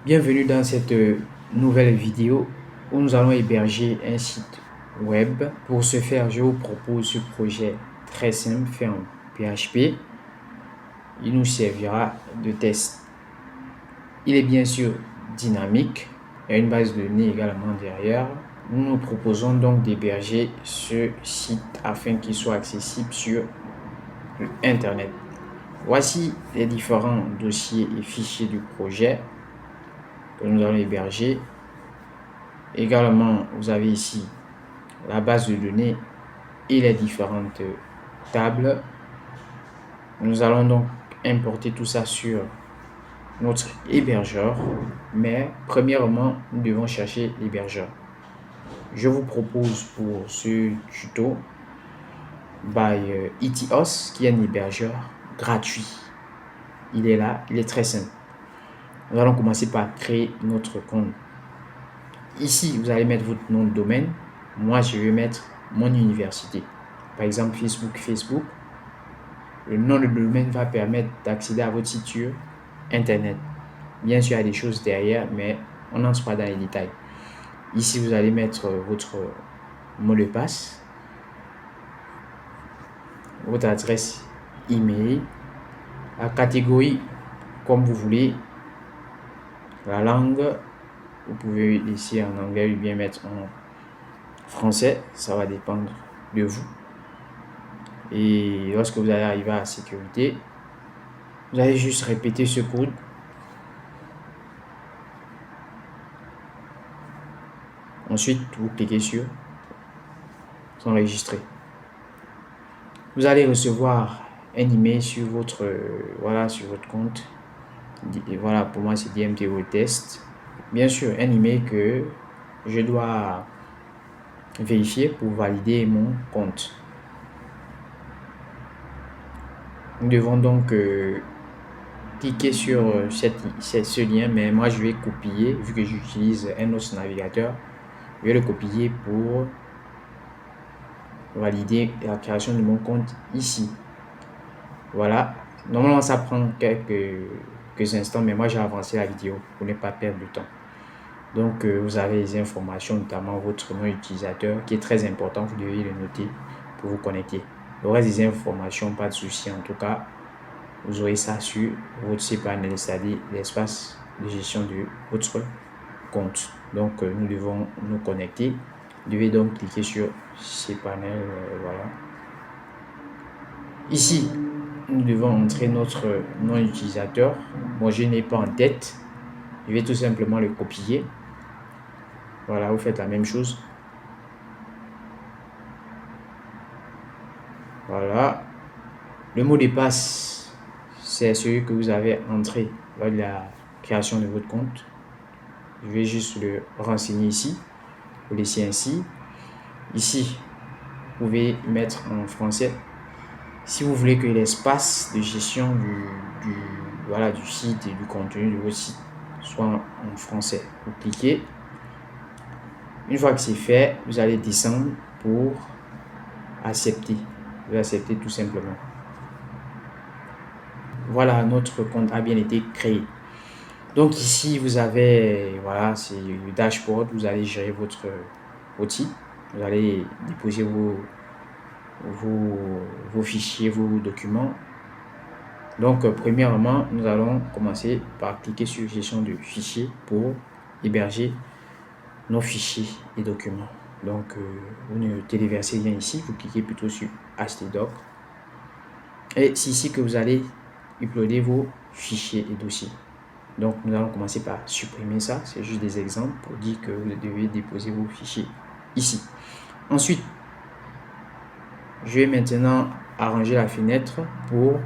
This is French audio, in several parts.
Bienvenue dans cette nouvelle vidéo où nous allons héberger un site web. Pour ce faire, je vous propose ce projet très simple fait en PHP. Il nous servira de test. Il est bien sûr dynamique. Il y a une base de données également derrière. Nous nous proposons donc d'héberger ce site afin qu'il soit accessible sur Internet. Voici les différents dossiers et fichiers du projet que nous allons héberger. Également, vous avez ici la base de données et les différentes tables. Nous allons donc importer tout ça sur notre hébergeur, mais premièrement, nous devons chercher l'hébergeur. Je vous propose pour ce tuto by Etios, qui est un hébergeur gratuit. Il est là, il est très simple. Nous allons commencer par créer notre compte. Ici, vous allez mettre votre nom de domaine. Moi, je vais mettre mon université. Par exemple, Facebook. Le nom de domaine va permettre d'accéder à votre site sur Internet. Bien sûr, il y a des choses derrière, mais on n'entre pas dans les détails. Ici, vous allez mettre votre mot de passe, votre adresse email, la catégorie comme vous voulez, la langue. Vous pouvez laisser en anglais ou bien mettre en français, ça va dépendre de vous. Et lorsque vous allez arriver à la sécurité, vous allez juste répéter ce code. Ensuite, vous cliquez sur enregistrer. Vous allez recevoir un email sur votre compte. Et voilà, pour moi c'est DMTO Test. Bien sûr, un email que je dois vérifier pour valider mon compte. Nous devons donc cliquer sur ce lien, mais moi je vais copier, vu que j'utilise un autre navigateur, je vais le copier pour valider la création de mon compte ici. Voilà, normalement ça prend quelques instants, mais moi j'ai avancé la vidéo pour ne pas perdre de temps. Donc vous avez les informations, notamment votre nom utilisateur qui est très important, vous devez le noter pour vous connecter. Le reste des informations, pas de souci, en tout cas vous aurez ça sur votre cPanel, c'est-à-dire l'espace de gestion de votre compte. Donc nous devons nous connecter. Vous devez donc cliquer sur cPanel, voilà. Ici, nous devons entrer notre nom utilisateur. Moi, je n'ai pas en tête. Je vais tout simplement le copier. Voilà, vous faites la même chose. Voilà. Le mot de passe, c'est celui que vous avez entré lors de la création de votre compte. Je vais juste le renseigner ici. Vous laissez ainsi. Ici, vous pouvez mettre en français. Si vous voulez que l'espace de gestion du site et du contenu de votre site soit en français, vous cliquez. Une fois que c'est fait, vous allez descendre pour accepter. Vous acceptez tout simplement. Voilà, notre compte a bien été créé. Donc ici, vous avez, voilà, c'est le dashboard. Vous allez gérer votre site. Vous allez déposer vos fichiers, vos documents. Donc premièrement, nous allons commencer par cliquer sur gestion de fichiers pour héberger nos fichiers et documents. Donc vous ne téléversez rien ici, vous cliquez plutôt sur htdoc et c'est ici que vous allez uploader vos fichiers et dossiers. Donc nous allons commencer par supprimer ça, c'est juste des exemples pour dire que vous devez déposer vos fichiers ici. Ensuite, je vais maintenant arranger la fenêtre pour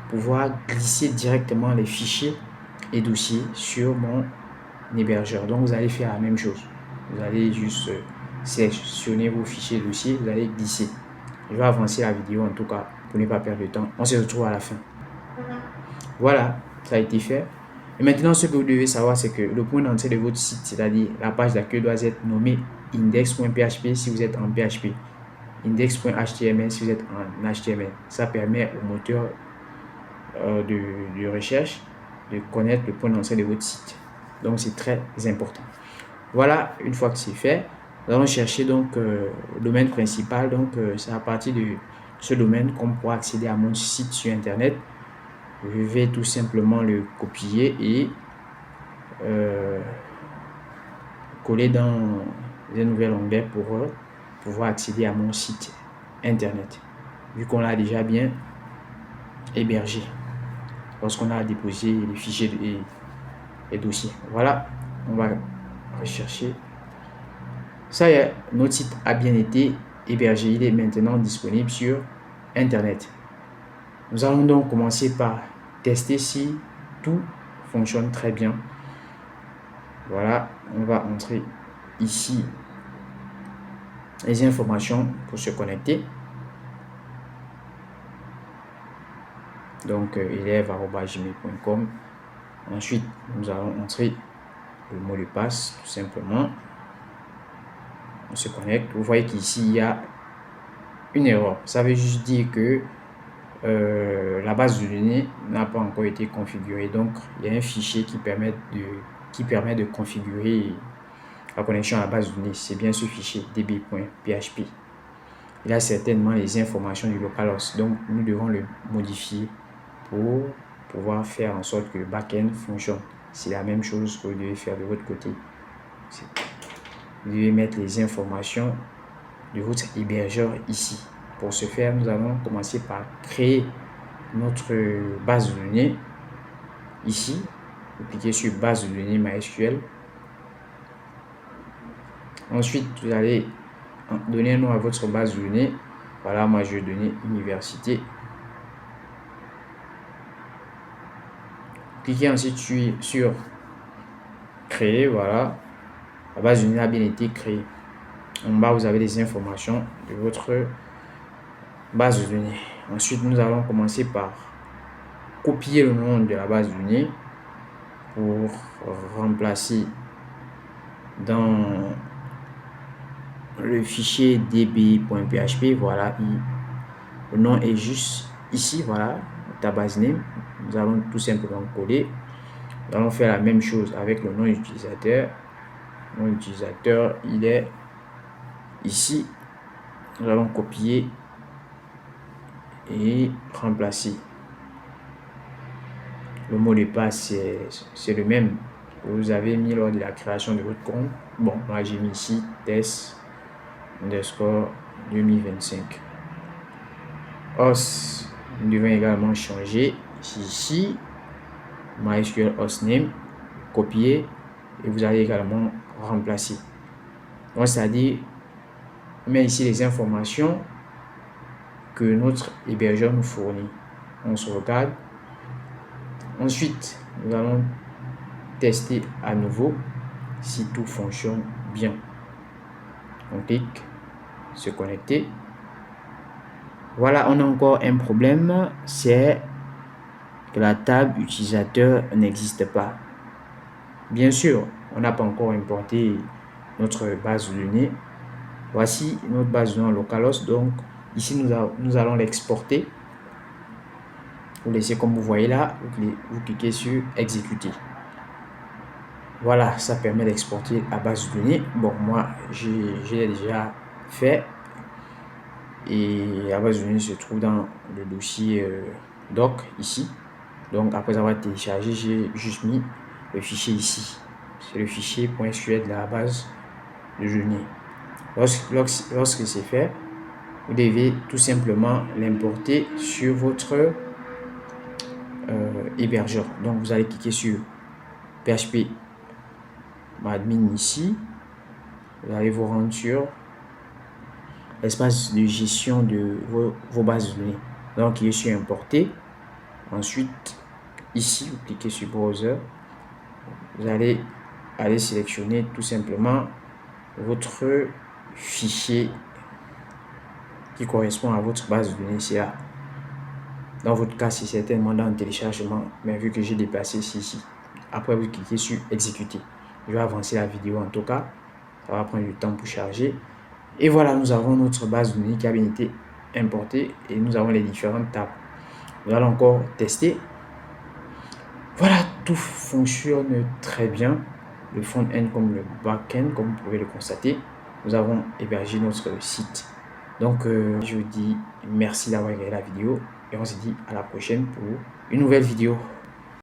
pouvoir glisser directement les fichiers et dossiers sur mon hébergeur. Donc vous allez faire la même chose. Vous allez juste sélectionner vos fichiers et dossiers, vous allez glisser. Je vais avancer la vidéo en tout cas pour ne pas perdre de temps. On se retrouve à la fin. Voilà, ça a été fait. Et maintenant, ce que vous devez savoir, c'est que le point d'entrée de votre site, c'est-à-dire la page d'accueil, doit être nommée index.php si vous êtes en PHP, index.html si vous êtes en HTML. Ça permet au moteur de recherche de connaître le point d'entrée de votre site. Donc, c'est très important. Voilà, une fois que c'est fait, nous allons chercher donc le domaine principal. Donc, c'est à partir de ce domaine qu'on pourra accéder à mon site sur Internet. Je vais tout simplement le copier et coller dans un nouvel onglet pour pouvoir accéder à mon site Internet. Vu qu'on l'a déjà bien hébergé lorsqu'on a déposé les fichiers et les dossiers. Voilà, on va rechercher. Ça y est, notre site a bien été hébergé. Il est maintenant disponible sur Internet. Nous allons donc commencer par tester si tout fonctionne très bien. Voilà, on va entrer ici les informations pour se connecter. Donc, élève@gmail.com. Ensuite, nous allons entrer le mot de passe, tout simplement. On se connecte. Vous voyez qu'ici, il y a une erreur. Ça veut juste dire que la base de données n'a pas encore été configurée. Donc, il y a un fichier qui permet de configurer la connexion à la base de données. C'est bien ce fichier db.php. Il a certainement les informations du localhost. Donc, nous devons le modifier pour pouvoir faire en sorte que le backend fonctionne. C'est la même chose que vous devez faire de votre côté. Vous devez mettre les informations de votre hébergeur ici. Pour ce faire, nous allons commencer par créer notre base de données. Ici, vous cliquez sur base de données MySQL. Ensuite, vous allez donner un nom à votre base de données. Voilà, moi je vais donner université. Cliquez ensuite sur créer. Voilà, la base de données a bien été créée. En bas, vous avez les informations de votre base de données. Ensuite, nous allons commencer par copier le nom de la base de données pour remplacer dans le fichier db.php. Voilà, le nom est juste ici. Voilà, ta base name. Nous allons tout simplement coller. Nous allons faire la même chose avec le nom utilisateur. Le nom utilisateur, il est ici. Nous allons copier et remplacer. Le mot de passe, c'est le même que vous avez mis lors de la création de votre compte. Bon, moi j'ai mis ici test_2025. Host, nous devons également changer ici MySQL hostname, copier et vous allez également remplacer. Donc, c'est-à-dire, on met ici les informations que notre hébergeur nous fournit. On se regarde. Ensuite, nous allons tester à nouveau si tout fonctionne bien. On clique se connecter. Voilà, on a encore un problème, c'est que la table utilisateur n'existe pas. Bien sûr, on n'a pas encore importé notre base de données. Voici notre base de données localhost. Donc, ici, nous allons l'exporter. Vous laissez comme vous voyez là, vous cliquez sur exécuter. Voilà, ça permet d'exporter la base de données. Bon, moi, j'ai déjà fait. Et la base de données se trouve dans le dossier doc ici. Donc, après avoir téléchargé, j'ai juste mis le fichier ici. C'est le fichier .sql de la base de données. Lorsque c'est fait, vous devez tout simplement l'importer sur votre hébergeur. Donc, vous allez cliquer sur PHP admin ici. Vous allez vous rendre sur l'espace de gestion de vos bases de données. Donc, il est sur importer. Ensuite, ici, vous cliquez sur browser. Vous allez sélectionner tout simplement votre fichier qui correspond à votre base de données. C'est là. Dans votre cas, c'est certainement dans le téléchargement, mais vu que j'ai déplacé ici. Après, vous cliquez sur exécuter. Je vais avancer la vidéo en tout cas. Ça va prendre du temps pour charger. Et voilà, nous avons notre base de données qui a bien été importée et nous avons les différentes tables. Nous allons encore tester. Voilà, tout fonctionne très bien, le front-end comme le back-end, comme vous pouvez le constater. Nous avons hébergé notre site. Donc, je vous dis merci d'avoir regardé la vidéo et on se dit à la prochaine pour une nouvelle vidéo.